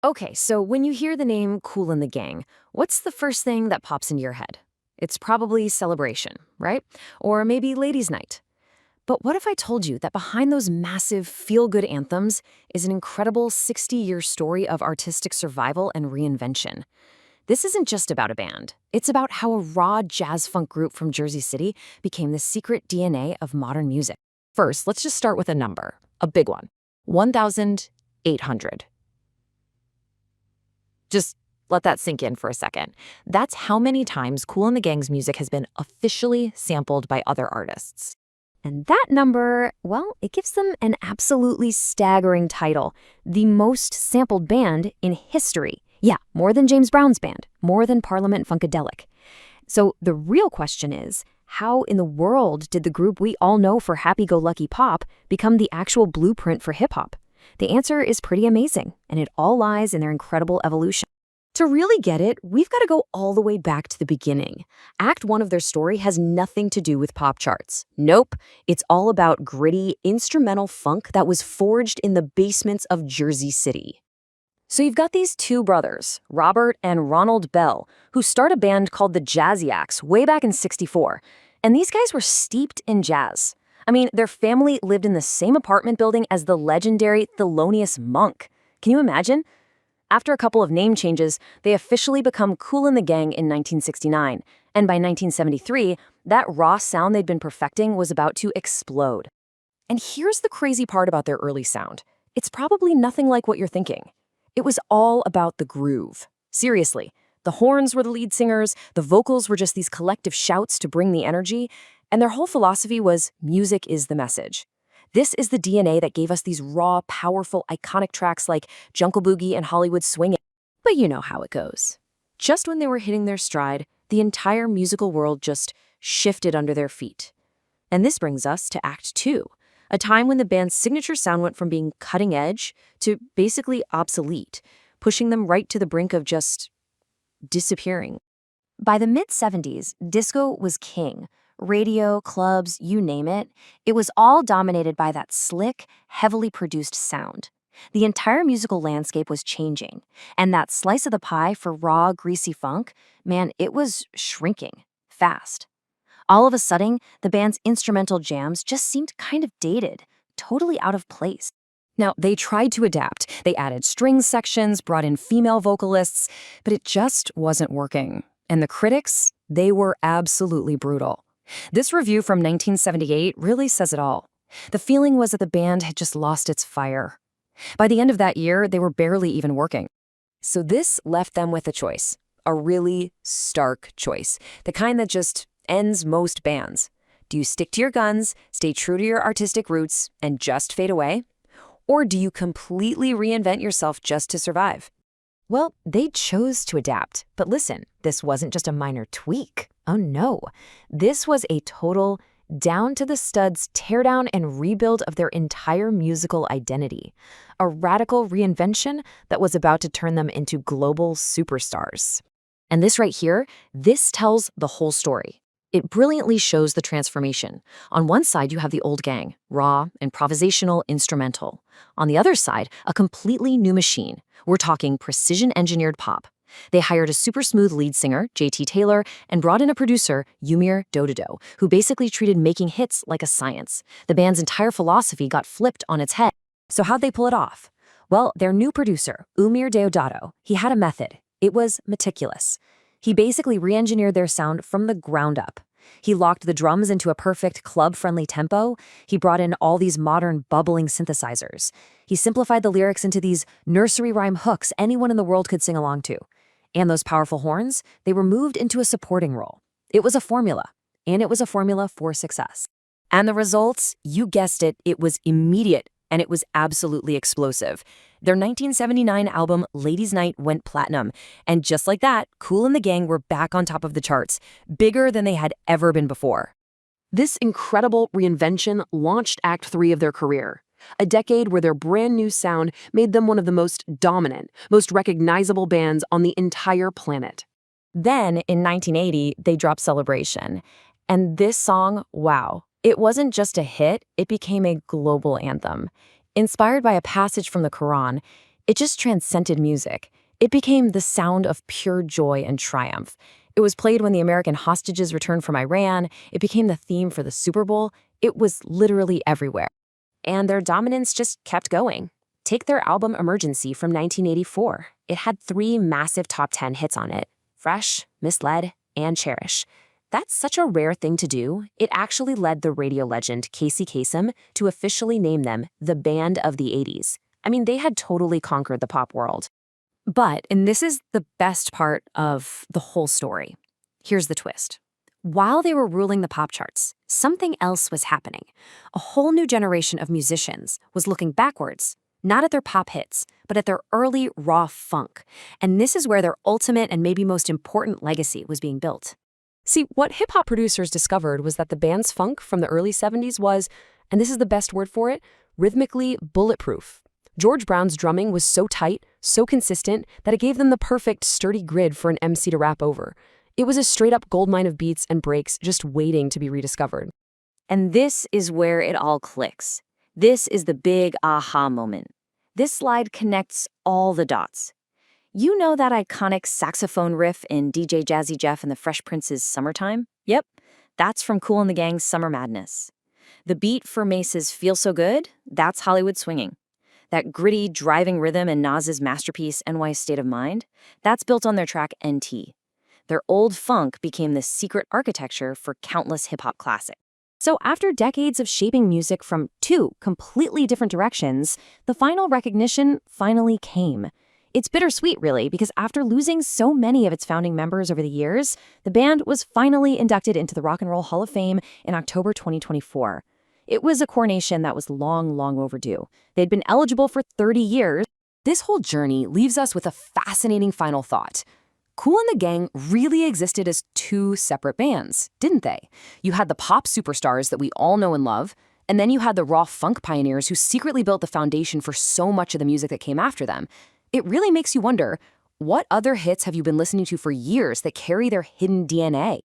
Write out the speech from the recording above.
Okay, so when you hear the name Kool and the Gang, what's the first thing that pops into your head? It's probably celebration, right? Or maybe ladies' night. But what if I told you that behind those massive feel-good anthems is an incredible 60-year story of artistic survival and reinvention? This isn't just about a band. It's about how a raw jazz-funk group from Jersey City became the secret DNA of modern music. First, let's just start with a number, a big one, 1,800. Just let that sink in for a second. That's how many times Kool and the Gang's music has been officially sampled by other artists. And that number, well, it gives them an absolutely staggering title, the most sampled band in history. Yeah, more than James Brown's band, more than Parliament Funkadelic. So the real question is, how in the world did the group we all know for happy-go-lucky pop become the actual blueprint for hip-hop? The answer is pretty amazing, and it all lies in their incredible evolution. To really get it, we've got to go all the way back to the beginning. Act 1 of their story has nothing to do with pop charts. Nope, it's all about gritty, instrumental funk that was forged in the basements of Jersey City. So you've got these two brothers, Robert and Ronald Bell, who start a band called the Jazziacs way back in '64. And these guys were steeped in jazz. I mean, their family lived in the same apartment building as the legendary Thelonious Monk. Can you imagine? After a couple of name changes, they officially become Kool and the Gang in 1969. And by 1973, that raw sound they'd been perfecting was about to explode. And here's the crazy part about their early sound. It's probably nothing like what you're thinking. It was all about the groove. Seriously, the horns were the lead singers, the vocals were just these collective shouts to bring the energy, and their whole philosophy was music is the message. This is the DNA that gave us these raw, powerful, iconic tracks like Jungle Boogie and Hollywood Swingin'. But you know how it goes. Just when they were hitting their stride, the entire musical world just shifted under their feet. And this brings us to Act 2, a time when the band's signature sound went from being cutting edge to basically obsolete, pushing them right to the brink of just disappearing. By the mid-70s, disco was king. Radio, clubs, you name it. It was all dominated by that slick, heavily produced sound. The entire musical landscape was changing, and that slice of the pie for raw, greasy funk, man, it was shrinking fast. All of a sudden, the band's instrumental jams just seemed kind of dated, totally out of place. Now, they tried to adapt. They added string sections, brought in female vocalists, but it just wasn't working. And the critics, they were absolutely brutal. This review from 1978 really says it all. The feeling was that the band had just lost its fire. By the end of that year, they were barely even working. So this left them with a choice, a really stark choice, the kind that just ends most bands. Do you stick to your guns, stay true to your artistic roots, and just fade away? Or do you completely reinvent yourself just to survive? Well, they chose to adapt. But listen, this wasn't just a minor tweak. Oh no. This was a total, down-to-the-studs teardown and rebuild of their entire musical identity. A radical reinvention that was about to turn them into global superstars. And this right here, this tells the whole story. It brilliantly shows the transformation. On one side, you have the old gang, raw, improvisational, instrumental. On the other side, a completely new machine. We're talking precision-engineered pop. They hired a super smooth lead singer, JT Taylor, and brought in a producer, Eumir Deodato, who basically treated making hits like a science. The band's entire philosophy got flipped on its head. So how'd they pull it off? Well, their new producer, Eumir Deodato, he had a method. It was meticulous. He basically re-engineered their sound from the ground up. He locked the drums into a perfect club-friendly tempo. He brought in all these modern bubbling synthesizers. He simplified the lyrics into these nursery rhyme hooks anyone in the world could sing along to. And those powerful horns, they were moved into a supporting role. It was a formula, and it was a formula for success. And the results, you guessed it, it was immediate, and it was absolutely explosive. Their 1979 album, Ladies' Night, went platinum. And just like that, Kool and the Gang were back on top of the charts, bigger than they had ever been before. This incredible reinvention launched Act 3 of their career, a decade where their brand new sound made them one of the most dominant, most recognizable bands on the entire planet. Then, in 1980, they dropped Celebration. And this song, wow, it wasn't just a hit, it became a global anthem. Inspired by a passage from the Quran, It just transcended music. It became the sound of pure joy and triumph. It was played when the American hostages returned from Iran. It became the theme for the Super Bowl. It was literally everywhere. And their dominance just kept going. Take their album Emergency from 1984. It had 3 massive top 10 hits on it: Fresh, Misled, and Cherish. That's such a rare thing to do. It actually led the radio legend Casey Kasem to officially name them the band of the 80s. I mean, they had totally conquered the pop world. But, and this is the best part of the whole story, here's the twist. While they were ruling the pop charts, something else was happening. A whole new generation of musicians was looking backwards, not at their pop hits, but at their early raw funk. And this is where their ultimate and maybe most important legacy was being built. See, what hip-hop producers discovered was that the band's funk from the early 70s was, and this is the best word for it, rhythmically bulletproof. George Brown's drumming was so tight, so consistent, that it gave them the perfect, sturdy grid for an MC to rap over. It was a straight-up goldmine of beats and breaks just waiting to be rediscovered. And this is where it all clicks. This is the big aha moment. This slide connects all the dots. You know that iconic saxophone riff in DJ Jazzy Jeff and the Fresh Prince's Summertime? Yep, that's from Kool and the Gang's Summer Madness. The beat for Mace's Feel So Good? That's Hollywood Swinging. That gritty, driving rhythm in Nas's masterpiece NY State of Mind? That's built on their track NT. Their old funk became the secret architecture for countless hip-hop classics. So after decades of shaping music from 2 completely different directions, the final recognition finally came. It's bittersweet, really, because after losing so many of its founding members over the years, the band was finally inducted into the Rock and Roll Hall of Fame in October 2024. It was a coronation that was long, long overdue. They'd been eligible for 30 years. This whole journey leaves us with a fascinating final thought. Kool and the Gang really existed as 2 separate bands, didn't they? You had the pop superstars that we all know and love, and then you had the raw funk pioneers who secretly built the foundation for so much of the music that came after them. It really makes you wonder, what other hits have you been listening to for years that carry their hidden DNA?